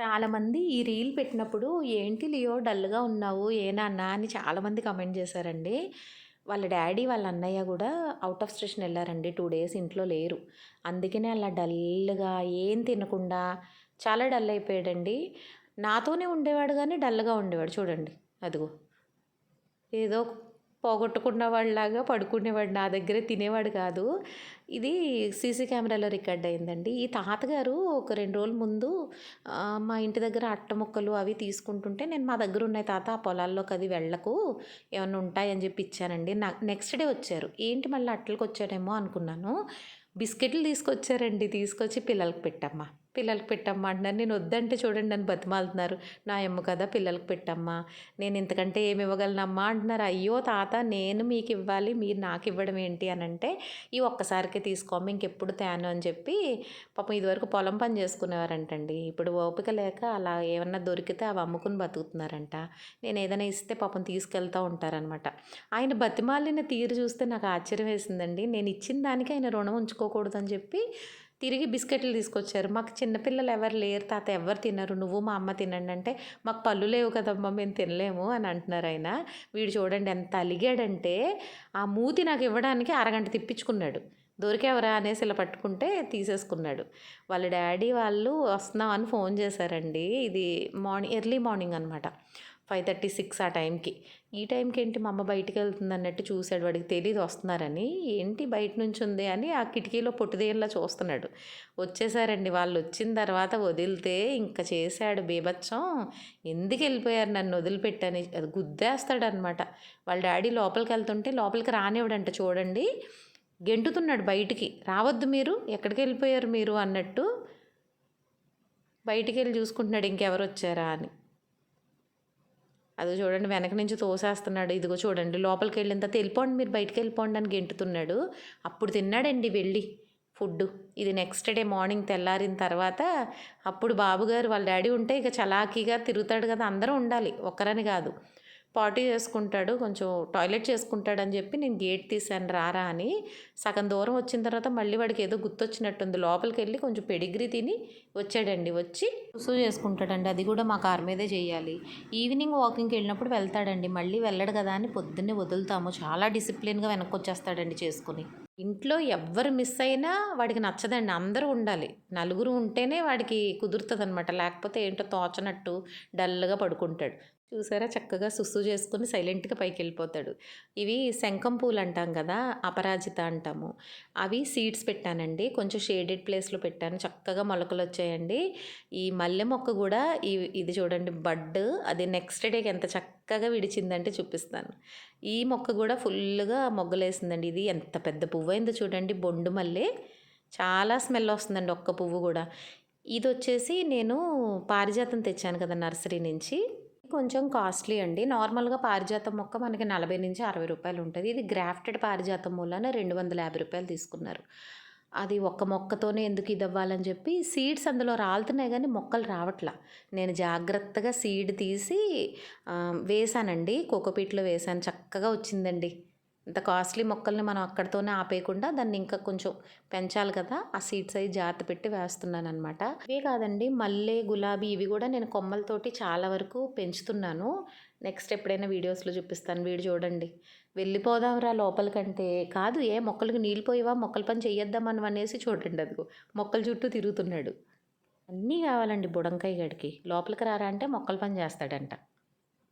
చాలామంది ఈ రీల్ పెట్టినప్పుడు, "ఏంటి లియో డల్‌గా ఉన్నావు? ఏ నాన్న?" అని చాలామంది కామెంట్ చేశారండి. వాళ్ళ డ్యాడీ, వాళ్ళ అన్నయ్య గూడా ఔట్ ఆఫ్ స్టేషన్ ఎళ్లారండి. 2 డేస్ ఇంట్లో లేరు. అందుకనే అలా డల్‌గా ఏం తినకుండా చాలా డల్ అయిపోయాడండి. నాతోనే ఉండేవాడు గానీ డల్‌గా ఉండేవాడు చూడండి. అదిగో. ఏదో పోగొట్టుకున్నవాడిలాగా పడుకునేవాడు. నా దగ్గరే తినేవాడు కాదు. ఇది సీసీ కెమెరాలో రికార్డ్ అయిందండి. ఈ తాతగారు ఒక 2 రోజుల ముందు మా ఇంటి దగ్గర అట్ట ముక్కలు అవి తీసుకుంటుంటే, నేను "మా దగ్గరున్నాయి తాత ఆ పొలాల్లోకి అది వెళ్ళకు. ఏమన్నా ఉంటాయని" చెప్పి ఇచ్చానండి. నెక్స్ట్ డే వచ్చారు. ఏంటి మళ్ళీ అట్లకొచ్చాడేమో అనుకున్నాను. బిస్కెట్లు తీసుకొచ్చారండి. తీసుకొచ్చి "పిల్లలకి పెట్టమ్మా, పిల్లలకి పెట్టమ్మా" అంటున్నారు. నేను వద్దంటే చూడండి నన్ను బతిమాలుతున్నారు. "నా యమ్మ కదా పిల్లలకి పెట్టమ్మా. నేను ఇంతకంటే ఏమి ఇవ్వగలనమ్మా" అంటున్నారు. అయ్యో తాత నేను మీకివ్వాలి, మీరు నాకివ్వడం ఏంటి అనంటే, "ఈ ఒక్కసారికే తీసుకోమ్మా ఇంకెప్పుడు తేను" అని చెప్పి పాపం ఇదివరకు పొలం పని చేసుకునేవారంటండి. ఇప్పుడు ఓపిక లేక అలా ఏమన్నా దొరికితే అవి అమ్ముకుని బతుకుతున్నారంట. నేను ఏదైనా ఇస్తే పాపం తీసుకెళ్తా ఉంటారనమాట. ఆయన బతిమాలిన తీరు చూస్తే నాకు ఆశ్చర్యం వేసిందండి. నేను ఇచ్చిన దానికి ఆయన రుణం ఉంచుకోకూడదని చెప్పి తిరిగి బిస్కెట్లు తీసుకొచ్చారు. "మాకు చిన్న పిల్లలు ఎవరు లేరు తాత, ఎవ్వరు తినరు. నువ్వు మా అమ్మ తినండి" అంటే, "మాకు పళ్ళు లేవు కదమ్మా మేము తినలేము" అని అంటున్నారాయన. వీడు చూడండి ఎంత అలిగాడంటే, ఆ మూతి నాకు ఇవ్వడానికి అరగంట తిప్పించుకున్నాడు. "దొరికావురా" అనేసి ఇలా పట్టుకుంటే తీసేసుకున్నాడు. వాళ్ళ డ్యాడీ వాళ్ళు వస్తున్నాం అని ఫోన్ చేశారండి. ఇది ఎర్లీ మార్నింగ్ అనమాట. 5:30, 6 ఆ టైంకి. ఈ టైంకి ఏంటి మా అమ్మ బయటికెళ్తుందన్నట్టు చూసాడు. వాడికి తెలీదు వస్తున్నారని. ఏంటి బయట నుంచుంది అని ఆ కిటికీలో పొట్టిదెయ్యంలా చూస్తున్నాడు. వచ్చేసారండి. వాళ్ళొచ్చిన తర్వాత వదిలితే ఇంక చేశాడు బీభత్సం. ఎందుకెళ్ళిపోయారు నన్ను వదిలిపెట్టని అది గుద్దేస్తాడనమాట. వాళ్ళ డ్యాడీ లోపలికెళ్తుంటే లోపలికి రానివ్వడంట చూడండి. గెంటుతున్నాడు బయటికి. "రావద్దు మీరు, ఎక్కడికెళ్ళిపోయారు మీరు" అన్నట్టు బయటికెళ్ళి చూసుకుంటున్నాడు ఇంకెవరొచ్చారా అని. అదో చూడండి వెనక నుంచి తోసేస్తున్నాడు. ఇదిగో చూడండి లోపలికెళ్ళిన తర్వాత "ఎళ్ళిపోండి మీరు బయటికెళ్ళిపోండి" అని గెంటుతున్నాడు. అప్పుడు తిన్నాడండి వెళ్ళి ఫుడ్డు. ఇది నెక్స్ట్ డే మార్నింగ్ తెల్లారిన తర్వాత అప్పుడు బాబుగారు వాళ్ళ డ్యాడీ ఉంటే ఇక చలాకీగా తిరుగుతాడు కదా! అందరూ ఉండాలి. ఒక్కరని కాదు. పాటీ చేసుకుంటాడు. కొంచెం టాయిలెట్ చేసుకుంటాడని చెప్పి నేను గేట్ తీశాను రారా అని. సగం దూరం వచ్చిన తర్వాత మళ్ళీ వాడికి ఏదో గుర్తొచ్చినట్టుంది. లోపలికెళ్ళి కొంచెం పెడిగ్రీ తిని వచ్చాడండి. వచ్చి సుసు చేసుకుంటాడండి. అది కూడా మా కారు మీదే చేయాలి. ఈవినింగ్ వాకింగ్‌కి వెళ్ళినప్పుడు వెళ్తాడండి. మళ్ళీ వెళ్ళడు కదా అని పొద్దున్నే వదులుతాము. చాలా డిసిప్లిన్‌గా వెనక్కొచ్చేస్తాడండి చేసుకొని. ఇంట్లో ఎవ్వరు మిస్ అయినా వాడికి నచ్చదండి. అందరూ ఉండాలి. నలుగురు ఉంటేనే వాడికి కుదురుతదనమాట. లేకపోతే ఏంటో తోచనట్టు డల్‌గా పడుకుంటాడు. చూసారా చక్కగా సుస్సు చేసుకొని సైలెంట్‌గా పైకెళ్ళిపోతాడు. ఇవి శంఖం పూలు అంటాం కదా! అపరాజిత అంటాము. అవి సీడ్స్ పెట్టానండి. కొంచెం షేడెడ్ ప్లేస్‌లో పెట్టాను. చక్కగా మొలకలొచ్చాయండి. ఈ మల్లె మొక్క గూడా ఇది చూడండి బడ్ అది నెక్స్ట్ డేకి ఎంత చక్కగా విడిచిందంటే చూపిస్తాను. ఈ మొక్క గూడా ఫుల్లుగా మొగ్గలేసిందండి. ఇది ఎంత పెద్ద పువ్వయిందో చూడండి బొండు మల్లె. చాలా స్మెల్ వస్తుందండి ఒక్క పువ్వు గూడా. ఇదొచ్చేసి నేను పారిజాతం తెచ్చాను కదా నర్సరీ నుంచి. కొంచెం కాస్ట్లీ అండి. నార్మల్‌గా పారిజాతం మొక్క మనకి 40-60 ఉంటది. ఇది గ్రాఫ్టెడ్ పారిజాతం మూలాన రూ. 250 తీసుకున్నారు. అది ఒక్క మొక్కతోనే ఎందుకు ఇదవ్వాలని చెప్పి సీడ్స్ అందులో రాలుతున్నాయి గానీ మొక్కలు రావట్ల. నేను జాగ్రత్తగా సీడ్ తీసి వేశానండి. కోకోపీట్‌లో వేశాను. చక్కగా వచ్చిందండి. ఇంత కాస్ట్లీ మొక్కల్ని మనం అక్కడితోనే ఆపేయకుండా దాన్ని ఇంకా కొంచెం పెంచాలి కదా! ఆ సీడ్స్ అయి జాగ్రత్త పెట్టి వేస్తున్నాననమాట. ఇవే కాదండి మల్లె, గులాబీ ఇవి కూడా నేను కొమ్మలతోటి చాలా వరకు పెంచుతున్నాను. నెక్స్ట్ ఎప్పుడైనా వీడియోస్‌లో చూపిస్తాను. వీడు చూడండి. వెళ్ళిపోదాంరా లోపలికంటే, కాదు ఏ మొక్కలకి నీళ్ళు పోయవా? మొక్కల పని చెయ్యొద్దా మనం అనేసి చూడండి అదిగో మొక్కల చుట్టూ తిరుగుతున్నాడు. అన్నీ కావాలండి బుడంకాయ గడికి. లోపలికి రారా అంటే మొక్కల పని చేస్తాడంట.